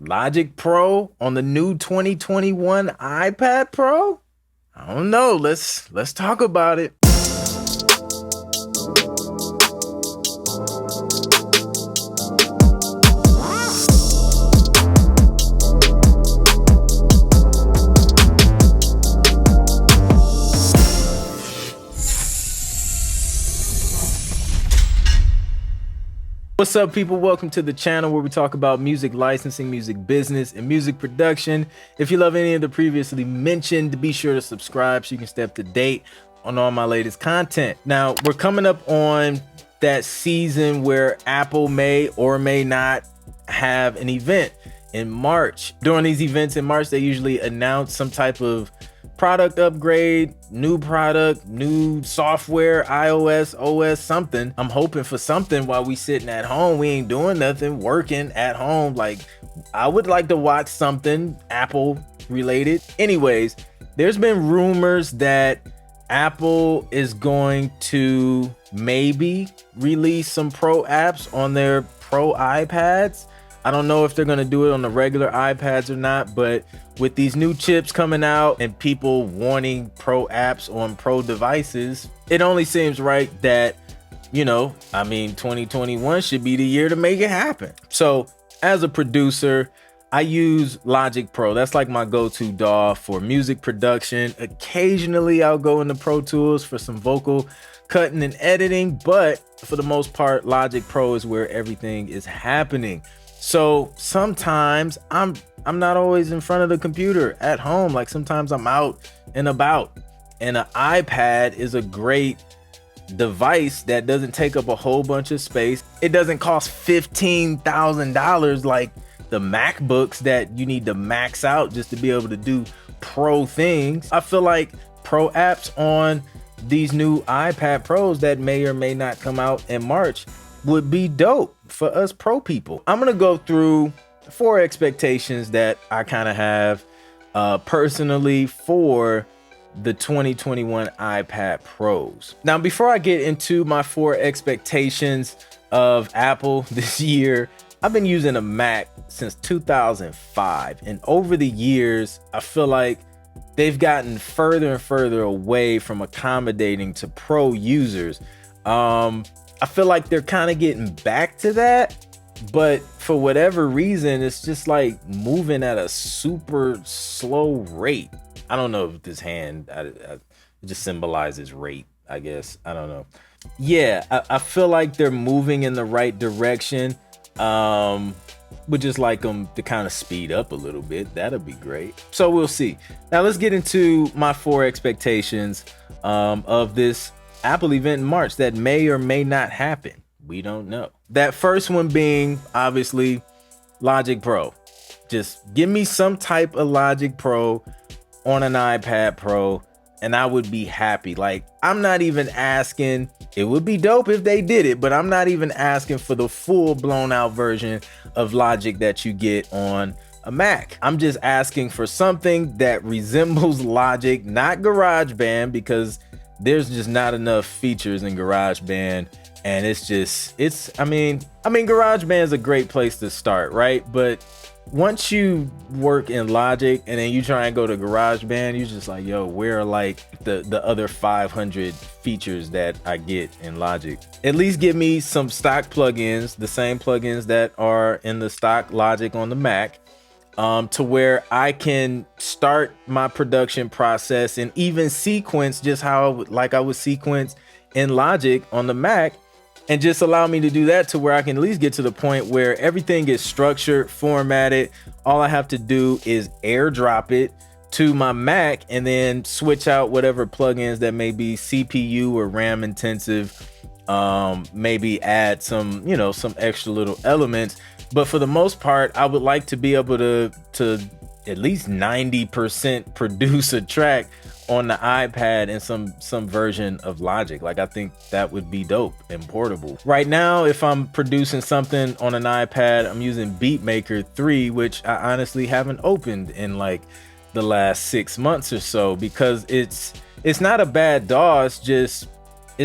Logic Pro on the new 2021 iPad Pro? I don't know. Let's talk about it. What's up, people? Welcome to the channel where we talk about music licensing, music business, and music production. If you love any of the previously mentioned, be sure to subscribe so you can stay up to date on all my latest content. Now, we're coming up on that season where Apple may or may not have an event in March. During these events in March, they usually announce some type of product upgrade, new product, new software, iOS, OS, something. I'm hoping for something while we sitting at home. We ain't doing nothing, working at home. Like, I would like to watch something Apple related. Anyways, there's been rumors that Apple is going to maybe release some pro apps on their pro iPads. I don't know if they're going to do it on the regular iPads or not, but with these new chips coming out and people wanting pro apps on pro devices, it only seems right that, 2021 should be the year to make it happen. So as a producer, I use Logic Pro. That's like my go-to DAW for music production. Occasionally I'll go into Pro Tools for some vocal cutting and editing, but for the most part, Logic Pro is where everything is happening. So sometimes I'm not always in front of the computer at home. Like sometimes I'm out and about, and an iPad is a great device that doesn't take up a whole bunch of space. It doesn't cost $15,000 like the MacBooks that you need to max out just to be able to do pro things. I feel like pro apps on these new iPad Pros that may or may not come out in March would be dope for us pro people. I'm gonna go through 4 expectations that I kind of have personally for the 2021 iPad Pros. Now, before I get into my 4 expectations of Apple this year, I've been using a Mac since 2005, and over the years, I feel like they've gotten further and further away from accommodating to pro users. I feel like they're kind of getting back to that, but for whatever reason, it's just like moving at a super slow rate. I don't know if this hand it just symbolizes rate, I guess. I don't know. Yeah, I feel like they're moving in the right direction. Would just like them to kind of speed up a little bit. That'll be great. So we'll see. Now let's get into my 4 expectations of this Apple event in March that may or may not happen. We don't know. That first one being obviously Logic Pro. Just give me some type of Logic Pro on an iPad Pro and I would be happy. Like, I'm not even asking. It would be dope if they did it, but I'm not even asking for the full blown out version of Logic that you get on a Mac. I'm just asking for something that resembles Logic, not GarageBand, because there's just not enough features in GarageBand, and GarageBand is a great place to start, right? But once you work in Logic and then you try and go to GarageBand, you're just like, yo, where are like the other 500 features that I get in Logic? At least give me some stock plugins, the same plugins that are in the stock Logic on the Mac, to where I can start my production process and even sequence just how I would sequence in Logic on the Mac, and just allow me to do that to where I can at least get to the point where everything is structured, formatted. All I have to do is airdrop it to my Mac and then switch out whatever plugins that may be CPU or RAM intensive, maybe add some extra little elements. But for the most part, I would like to be able to at least 90% produce a track on the iPad in some version of Logic. Like, I think that would be dope and portable. Right now, if I'm producing something on an iPad, I'm using Beatmaker 3, which I honestly haven't opened in like the last 6 months or so, because it's not a bad DAW, it's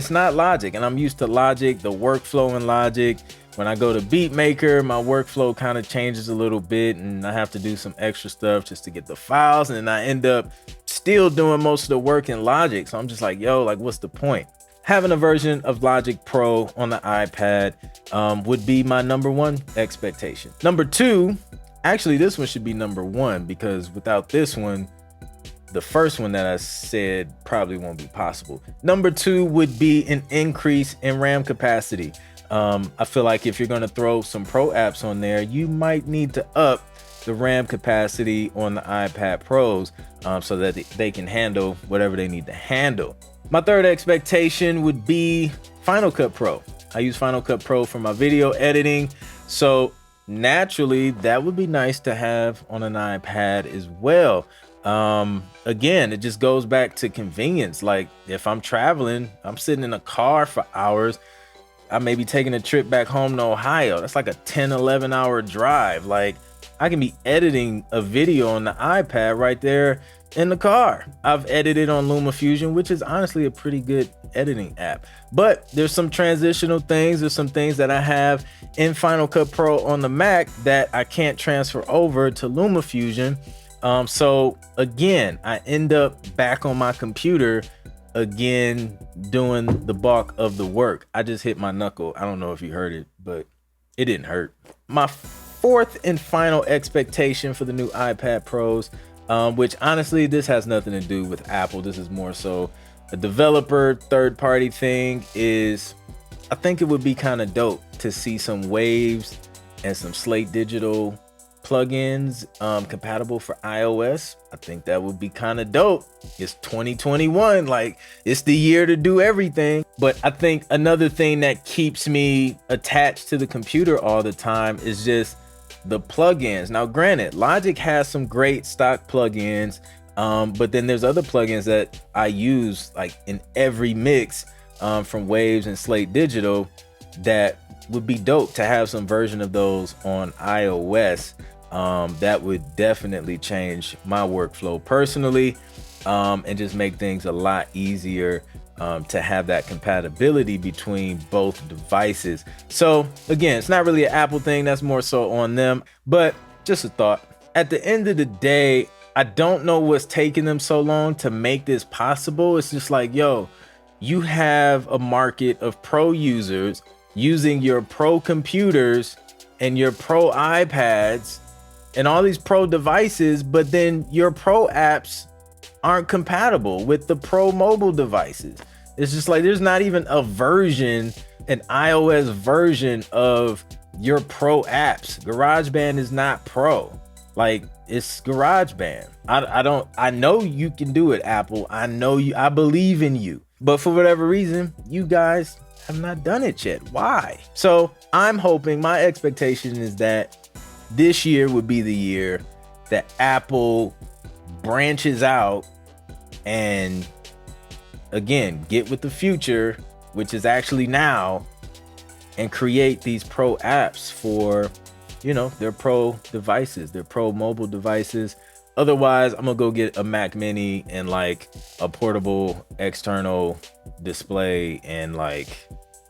not Logic, and I'm used to Logic, the workflow in Logic, When I go to Beatmaker, my workflow kind of changes a little bit and I have to do some extra stuff just to get the files. And then I end up still doing most of the work in Logic. So I'm just like, yo, like, what's the point? Having a version of Logic Pro on the iPad would be my #1 expectation. #2, actually, this one should be #1 because without this one, the first one that I said probably won't be possible. #2 would be an increase in RAM capacity. I feel like if you're going to throw some pro apps on there, you might need to up the RAM capacity on the iPad Pros so that they can handle whatever they need to handle. My third expectation would be Final Cut Pro. I use Final Cut Pro for my video editing, so naturally that would be nice to have on an iPad as well. Again, it just goes back to convenience. Like if I'm traveling, I'm sitting in a car for hours, I may be taking a trip back home to Ohio. That's like a 10-11 hour drive. Like I can be editing a video on the iPad right there in the car. I've edited on LumaFusion, which is honestly a pretty good editing app. But there's some transitional things. There's some things that I have in Final Cut Pro on the Mac that I can't transfer over to LumaFusion. So again, I end up back on my computer again doing the bulk of the work. I just hit my knuckle. I don't know if you heard it, but it didn't hurt. My fourth and final expectation for the new iPad Pros, which honestly, this has nothing to do with Apple. This is more so a developer third-party thing, is I think it would be kind of dope to see some Waves and some Slate Digital plugins compatible for iOS. I think that would be kind of dope. It's 2021, like it's the year to do everything. But I think another thing that keeps me attached to the computer all the time is just the plugins. Now granted, Logic has some great stock plugins, but then there's other plugins that I use like in every mix from Waves and Slate Digital that would be dope to have some version of those on iOS. That would definitely change my workflow personally, and just make things a lot easier to have that compatibility between both devices. So again, it's not really an Apple thing, that's more so on them, but just a thought. At the end of the day, I don't know what's taking them so long to make this possible. It's just like, yo, you have a market of pro users using your pro computers and your pro iPads and all these pro devices, but then your pro apps aren't compatible with the pro mobile devices. It's just like there's not even a version, an iOS version of your pro apps. GarageBand is not pro. Like it's GarageBand. I know you can do it, Apple. I know you, I believe in you. But for whatever reason, you guys have not done it yet. Why? So I'm hoping, my expectation is that this year would be the year that Apple branches out and again, get with the future, which is actually now, and create these pro apps for, you know, their pro devices, their pro mobile devices. Otherwise, I'm gonna go get a Mac Mini and like a portable external display and like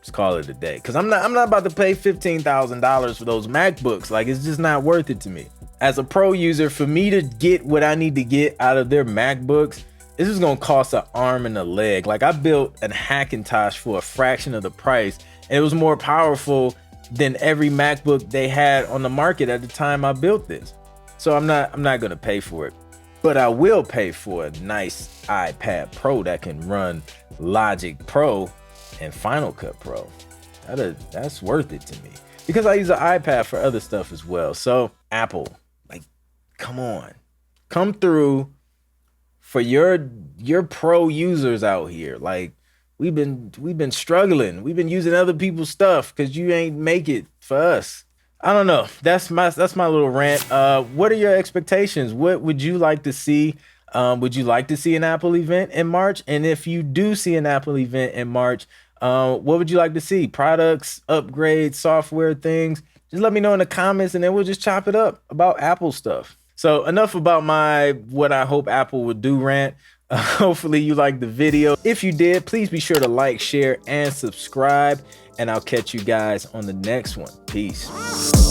just call it a day. Cause I'm not about to pay $15,000 for those MacBooks. Like it's just not worth it to me. As a pro user, for me to get what I need to get out of their MacBooks, this is gonna cost an arm and a leg. Like I built a Hackintosh for a fraction of the price, and it was more powerful than every MacBook they had on the market at the time I built this. So I'm not gonna pay for it, but I will pay for a nice iPad Pro that can run Logic Pro and Final Cut Pro. That's worth it to me because I use an iPad for other stuff as well. So Apple, like, come on, come through for your pro users out here. Like we've been struggling. We've been using other people's stuff because you ain't make it for us. I don't know. That's my little rant. What are your expectations? What would you like to see? Would you like to see an Apple event in March? And if you do see an Apple event in March, what would you like to see? Products, upgrades, software, things? Just let me know in the comments and then we'll just chop it up about Apple stuff. So enough about my what I hope Apple would do rant. Hopefully you liked the video. If you did, please be sure to like, share, and subscribe. and I'll catch you guys on the next one. Peace.